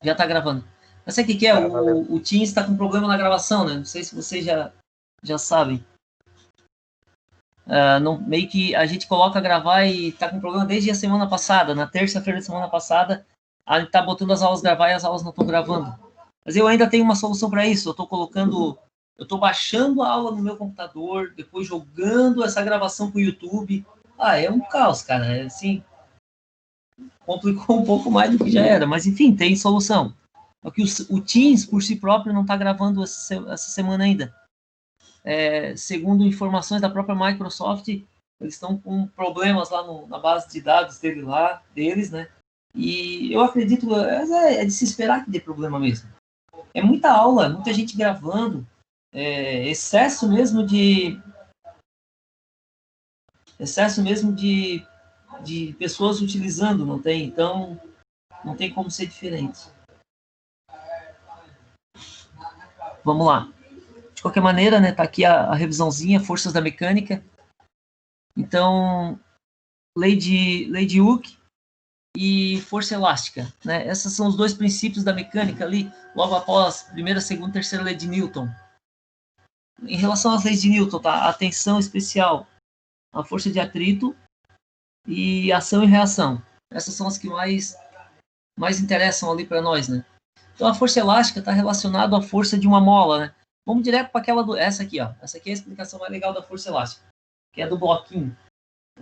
Já tá gravando. Mas sabe o que é? O Teams está com problema na gravação, né? Não sei se vocês já sabem. Meio que a gente coloca gravar e tá com problema desde a semana passada. Na terça-feira da semana passada, a gente tá botando as aulas gravar e as aulas não estão gravando. Mas eu ainda tenho uma solução para isso. Eu tô baixando a aula no meu computador, depois jogando essa gravação pro YouTube. É um caos, cara. É assim, complicou um pouco mais do que já era, mas enfim, tem solução. Só que o Teams, por si próprio, não está gravando essa semana ainda. Segundo informações da própria Microsoft, eles estão com problemas lá na base de dados deles, né? E eu acredito, é de se esperar que dê problema mesmo. É muita aula, muita gente gravando, excesso mesmo de pessoas utilizando, não tem? Então, não tem como ser diferente. Vamos lá. De qualquer maneira, né, tá aqui a revisãozinha, forças da mecânica. Então, lei de Hooke e força elástica, né? Esses são os dois princípios da mecânica ali, logo após primeira, segunda, terceira lei de Newton. Em relação às leis de Newton, tá? Atenção especial, a força de atrito e ação e reação. Essas são as que mais interessam ali para nós, né? Então, a força elástica está relacionada à força de uma mola, né? Vamos direto para essa aqui, ó. Essa aqui é a explicação mais legal da força elástica, que é do bloquinho.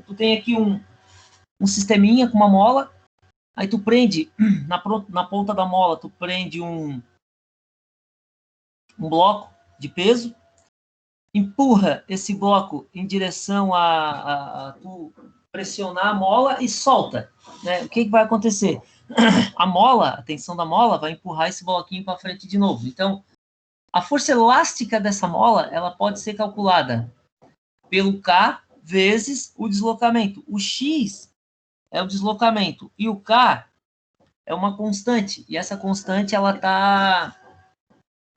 Tu tem aqui um sisteminha com uma mola, aí tu prende, na ponta da mola, tu prende um bloco de peso, empurra esse bloco em direção a tu pressionar a mola e solta, né? O que vai acontecer? A tensão da mola vai empurrar esse bloquinho para frente de novo. Então, a força elástica dessa mola, ela pode ser calculada pelo K vezes o deslocamento. O X é o deslocamento e o K é uma constante. E essa constante, ela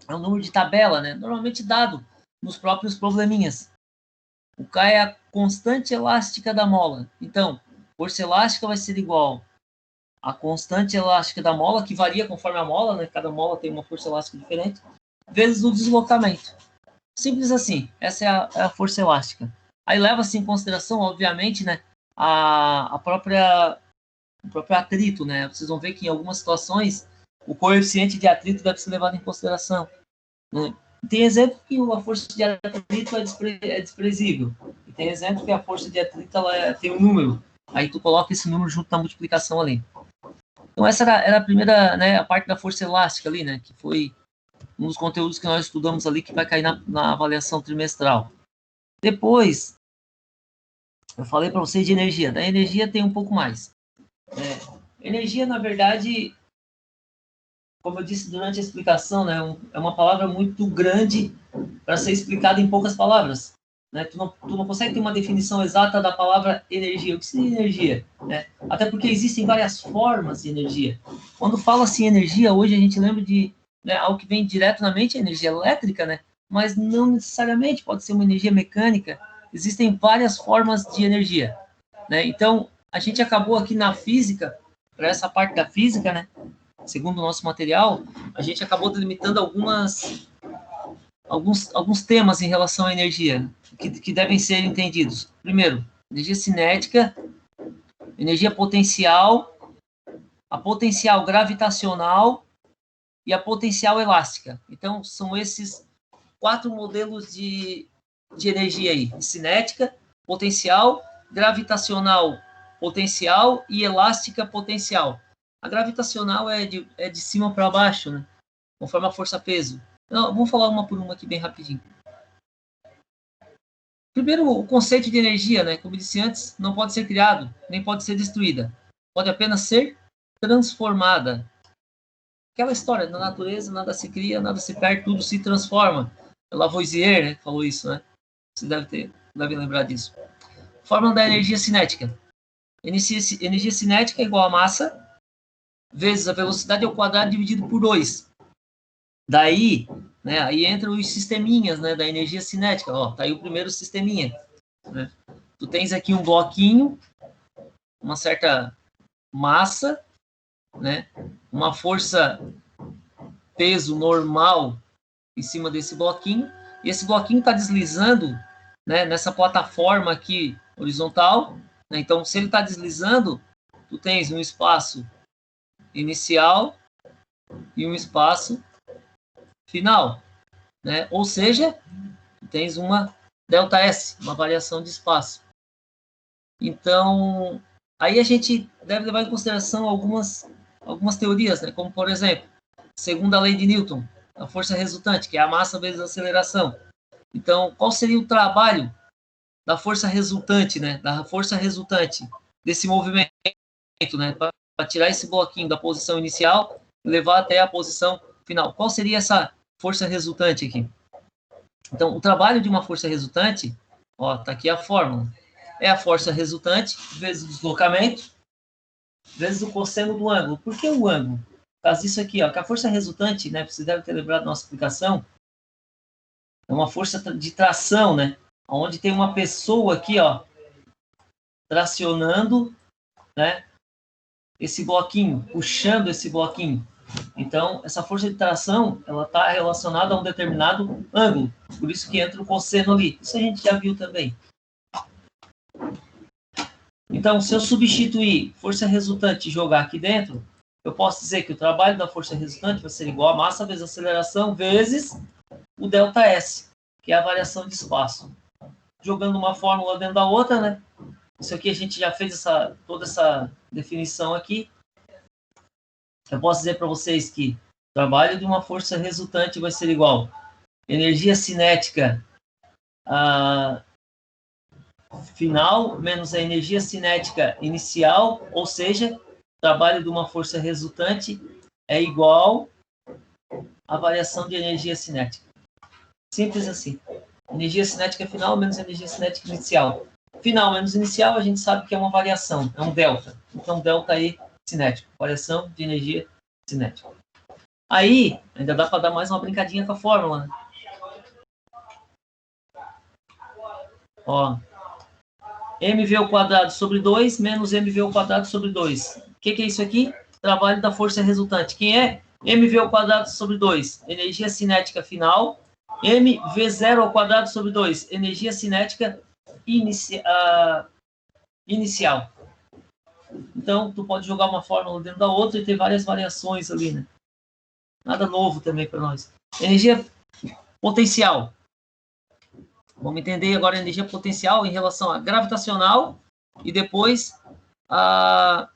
é um número de tabela, né? Normalmente dado nos próprios probleminhas. O K é a constante elástica da mola. Então, força elástica vai ser igual à constante elástica da mola, que varia conforme a mola, né? Cada mola tem uma força elástica diferente, vezes o deslocamento. Simples assim. Essa é a força elástica. Aí leva-se em consideração, obviamente, né, o próprio atrito, né? Vocês vão ver que em algumas situações o coeficiente de atrito deve ser levado em consideração, né? Tem exemplo que a força de atrito é desprezível. E tem exemplo que a força de atrito tem um número. Aí tu coloca esse número junto na multiplicação ali. Então essa era a primeira, né, a parte da força elástica ali, né? Que foi um dos conteúdos que nós estudamos ali, que vai cair na avaliação trimestral. Depois, eu falei para vocês de energia. Da energia tem um pouco mais. Energia, na verdade, como eu disse durante a explicação, né, é uma palavra muito grande para ser explicada em poucas palavras. Né? Tu não consegue ter uma definição exata da palavra energia. O que seria energia? Né? Até porque existem várias formas de energia. Quando fala-se em energia, hoje a gente lembra de, né, algo que vem direto na mente, a energia elétrica, né? Mas não necessariamente, pode ser uma energia mecânica. Existem várias formas de energia. Né? Então, a gente acabou aqui na física, para essa parte da física, né? Segundo o nosso material, a gente acabou delimitando alguns temas em relação à energia que devem ser entendidos. Primeiro, energia cinética, energia potencial, a potencial gravitacional e a potencial elástica. Então, são esses 4 modelos de energia aí: cinética, potencial, gravitacional, potencial e elástica, potencial. A gravitacional é de cima para baixo, né? Conforme a força-peso. Vamos falar uma por uma aqui bem rapidinho. Primeiro, o conceito de energia, né? Como eu disse antes, não pode ser criado, nem pode ser destruída. Pode apenas ser transformada. Aquela história, na natureza nada se cria, nada se perde, tudo se transforma. Lavoisier, né, falou isso, né? Você deve lembrar disso. Fórmula da energia cinética. Energia cinética é igual a massa vezes a velocidade ao quadrado dividido por 2. Daí, né, aí entram os sisteminhas, né, da energia cinética. Ó, tá aí o primeiro sisteminha. Né? Tu tens aqui um bloquinho, uma certa massa, né? uma força peso normal em cima desse bloquinho, e esse bloquinho está deslizando, né, nessa plataforma aqui horizontal, né? Então, se ele está deslizando, tu tens um espaço inicial e um espaço final, né? Ou seja, tu tens uma ΔS, uma variação de espaço. Então, aí a gente deve levar em consideração algumas teorias, né? Como, por exemplo, segundo a lei de Newton, a força resultante, que é a massa vezes a aceleração. Então, qual seria o trabalho da força resultante, né? Da força resultante desse movimento, né? Para tirar esse bloquinho da posição inicial e levar até a posição final. Qual seria essa força resultante aqui? Então, o trabalho de uma força resultante, ó, tá aqui a fórmula. É a força resultante vezes o deslocamento vezes o cosseno do ângulo. Por que o ângulo? Faz isso aqui, ó, que a força resultante, né? Você deve ter lembrado da nossa explicação. É uma força de tração, né? Onde tem uma pessoa aqui, ó, tracionando, né? Esse bloquinho, puxando esse bloquinho. Então, essa força de tração, ela está relacionada a um determinado ângulo. Por isso que entra o cosseno ali. Isso a gente já viu também. Então, se eu substituir força resultante e jogar aqui dentro, eu posso dizer que o trabalho da força resultante vai ser igual a massa vezes a aceleração vezes o ΔS, que é a variação de espaço. Jogando uma fórmula dentro da outra, né? Isso aqui a gente já fez toda essa definição aqui. Eu posso dizer para vocês que o trabalho de uma força resultante vai ser igual energia cinética final menos a energia cinética inicial, ou seja, o trabalho de uma força resultante é igual à variação de energia cinética. Simples assim. Energia cinética final menos energia cinética inicial. Final menos inicial, a gente sabe que é uma variação, é um delta. Então, delta E cinético, variação de energia cinética. Aí, ainda dá para dar mais uma brincadinha com a fórmula, né? Ó, mv ao quadrado sobre 2 menos mv ao quadrado sobre 2. O que é isso aqui? Trabalho da força resultante. Quem é? mv ao quadrado sobre 2, energia cinética final. mv0 ao quadrado sobre 2, energia cinética inicial. Então, tu pode jogar uma fórmula dentro da outra e ter várias variações ali, né? Nada novo também para nós. Energia potencial. Vamos entender agora a energia potencial em relação à gravitacional e depois a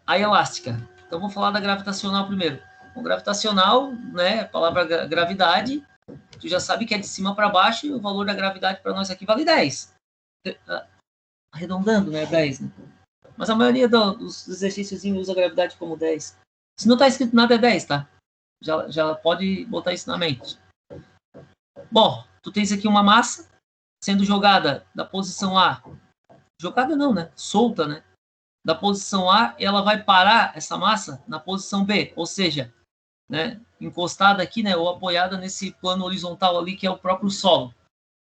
elástica. Então, vamos falar da gravitacional primeiro. O gravitacional, né, a palavra gravidade, tu já sabe que é de cima para baixo e o valor da gravidade para nós aqui vale 10. Arredondando, né, 10. Né? Mas a maioria dos exercícios usa a gravidade como 10. Se não está escrito nada, é 10, tá? Já pode botar isso na mente. Bom, tu tens aqui uma massa sendo jogada da posição A. Jogada não, né? Solta, né? Da posição A, ela vai parar essa massa na posição B, ou seja, né, encostada aqui, né, ou apoiada nesse plano horizontal ali que é o próprio solo.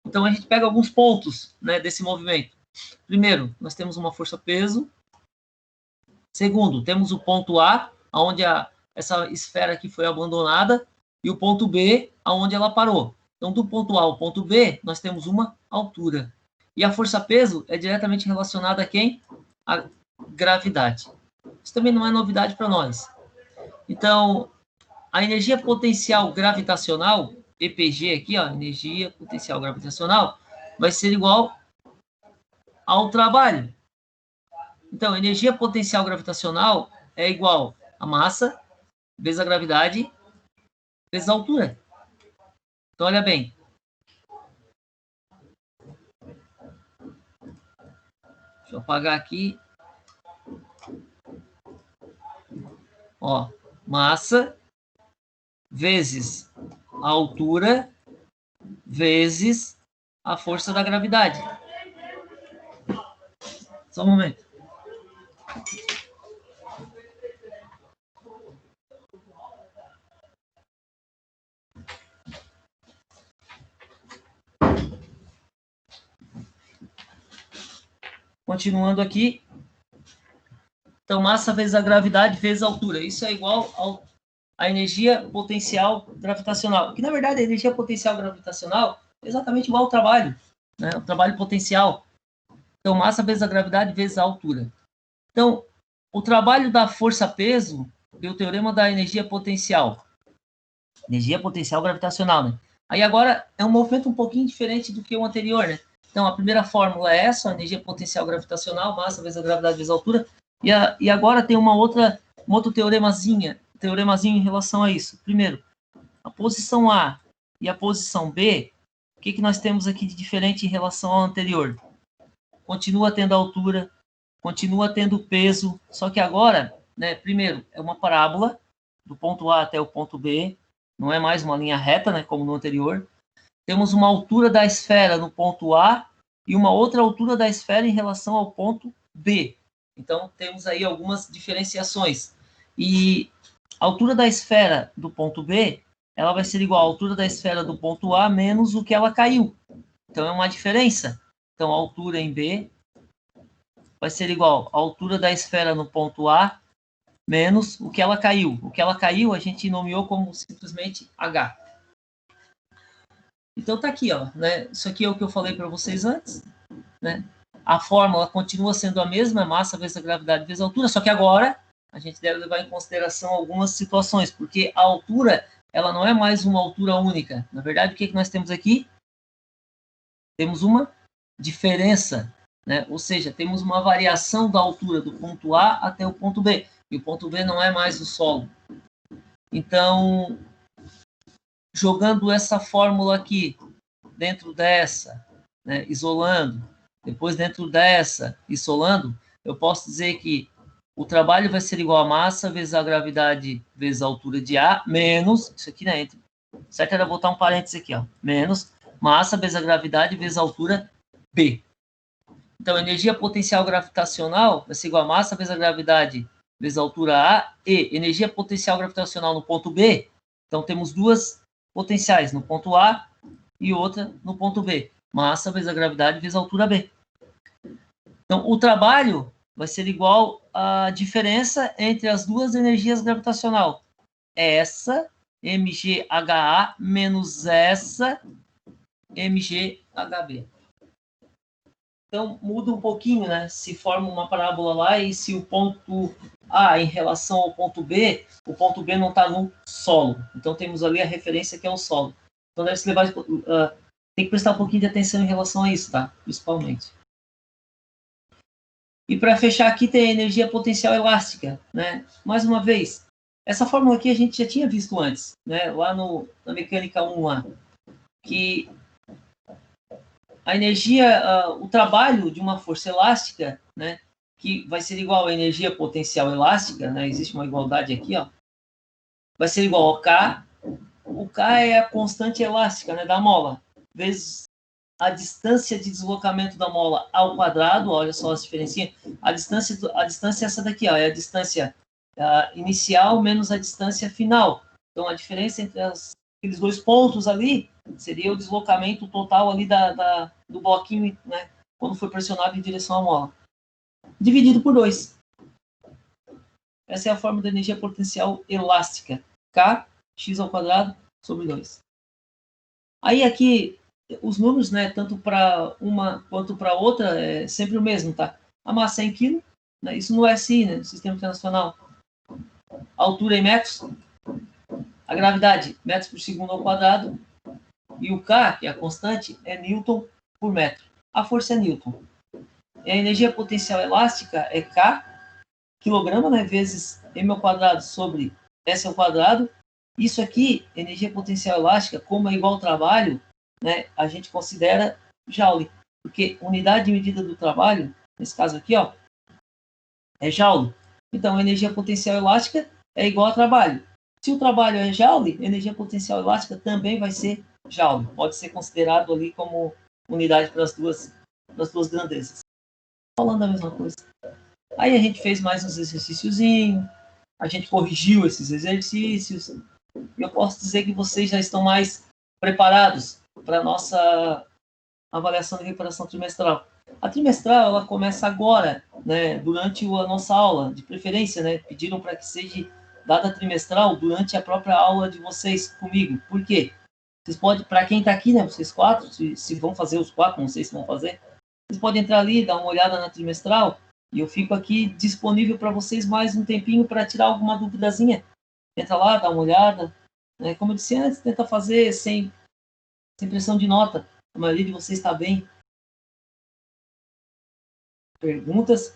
Então a gente pega alguns pontos, né, desse movimento. Primeiro, nós temos uma força-peso. Segundo, temos o ponto A, onde essa esfera aqui foi abandonada, e o ponto B, aonde ela parou. Então, do ponto A ao ponto B, nós temos uma altura. E a força-peso é diretamente relacionada a quem? A gravidade. Isso também não é novidade para nós. Então, a energia potencial gravitacional, EPG aqui, ó, energia potencial gravitacional, vai ser igual ao trabalho. Então, energia potencial gravitacional é igual a massa vezes a gravidade vezes a altura. Então, olha bem. Deixa eu apagar aqui. Ó, massa vezes a altura vezes a força da gravidade. Só um momento. Continuando aqui. Então, massa vezes a gravidade vezes a altura. Isso é igual à energia potencial gravitacional. Que, na verdade, a energia potencial gravitacional é exatamente igual ao trabalho, né? O trabalho potencial. Então, massa vezes a gravidade vezes a altura. Então, o trabalho da força-peso e o teorema da energia potencial. Energia potencial gravitacional, né? Aí agora é um movimento um pouquinho diferente do que o anterior, né? Então, a primeira fórmula é essa, a energia potencial gravitacional, massa vezes a gravidade vezes a altura. E agora tem um outro teoremazinho em relação a isso. Primeiro, a posição A e a posição B, o que nós temos aqui de diferente em relação ao anterior? Continua tendo altura, continua tendo peso, só que agora, né, primeiro, é uma parábola, do ponto A até o ponto B, não é mais uma linha reta, né, como no anterior. Temos uma altura da esfera no ponto A e uma outra altura da esfera em relação ao ponto B. Então, temos aí algumas diferenciações. E a altura da esfera do ponto B, ela vai ser igual à altura da esfera do ponto A menos o que ela caiu. Então, é uma diferença. Então, a altura em B vai ser igual à altura da esfera no ponto A menos o que ela caiu. O que ela caiu, a gente nomeou como simplesmente H. Então, tá aqui, ó, né? Isso aqui é o que eu falei para vocês antes, né? A fórmula continua sendo a mesma, massa vezes a gravidade vezes a altura, só que agora a gente deve levar em consideração algumas situações, porque a altura, ela não é mais uma altura única. Na verdade, o que nós temos aqui? Temos uma diferença, né? Ou seja, temos uma variação da altura do ponto A até o ponto B, e o ponto B não é mais o solo. Então, jogando essa fórmula aqui dentro dessa, né, isolando, depois dentro dessa, isolando, eu posso dizer que o trabalho vai ser igual a massa vezes a gravidade vezes a altura de A, menos, isso aqui, né, certo? Era botar um parênteses aqui, ó, menos massa vezes a gravidade vezes a altura B. Então, energia potencial gravitacional vai ser igual a massa vezes a gravidade vezes a altura A, e energia potencial gravitacional no ponto B. Então, temos duas potenciais, no ponto A e outra no ponto B. Massa vezes a gravidade vezes a altura B. Então, o trabalho vai ser igual à diferença entre as duas energias gravitacional. Essa, mgHA, menos essa, mgHB. Então, muda um pouquinho, né? Se forma uma parábola lá e se o ponto A em relação ao ponto B, o ponto B não está no solo. Então, temos ali a referência que é o solo. Então, deve se levar... tem que prestar um pouquinho de atenção em relação a isso, tá? Principalmente. E para fechar aqui tem a energia potencial elástica, né? Mais uma vez, essa fórmula aqui a gente já tinha visto antes, né? Lá na mecânica 1 lá, que a energia, o trabalho de uma força elástica, né, que vai ser igual à energia potencial elástica, né, existe uma igualdade aqui, ó, vai ser igual ao K. O K é a constante elástica, né, da mola, vezes a distância de deslocamento da mola ao quadrado, olha só as diferencinhas, a distância é essa daqui, ó, é a distância inicial menos a distância final. Então, a diferença entre aqueles dois pontos ali seria o deslocamento total ali do bloquinho, né, quando foi pressionado em direção à mola. Dividido por 2. Essa é a forma da energia potencial elástica. K, x ao quadrado, sobre 2. Aí aqui, os números, né, tanto para uma quanto para outra, é sempre o mesmo, tá? A massa é em quilo, né, isso no SI, né, Sistema Internacional. A altura em metros. A gravidade, metros por segundo ao quadrado. E o K, que é a constante, é Newton por metro. A força é Newton. E a energia potencial elástica é K, quilograma, né, vezes m ao quadrado sobre s ao quadrado. Isso aqui, energia potencial elástica, como é igual ao trabalho, né, a gente considera joule. Porque unidade de medida do trabalho, nesse caso aqui, ó, é joule. Então, a energia potencial elástica é igual ao trabalho. Se o trabalho é joule, a energia potencial elástica também vai ser joule. Pode ser considerado ali como unidade para as duas grandezas. Falando a mesma coisa. Aí a gente fez mais uns exercíciozinhos, a gente corrigiu esses exercícios, e eu posso dizer que vocês já estão mais preparados para a nossa avaliação de recuperação trimestral. A trimestral, ela começa agora, né, durante a nossa aula, de preferência, né, pediram para que seja dada trimestral durante a própria aula de vocês comigo. Por quê? Vocês podem, para quem está aqui, né, vocês quatro, se vão fazer os quatro, não sei se vão fazer, vocês podem entrar ali, dar uma olhada na trimestral, e eu fico aqui disponível para vocês mais um tempinho para tirar alguma duvidazinha. Entra lá, dá uma olhada. Né? Como eu disse antes, tenta fazer sem pressão de nota. A maioria de vocês está bem. Perguntas?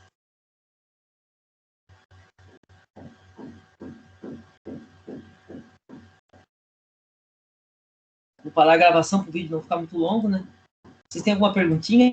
Vou parar a gravação para o vídeo não ficar muito longo, né? Vocês têm alguma perguntinha?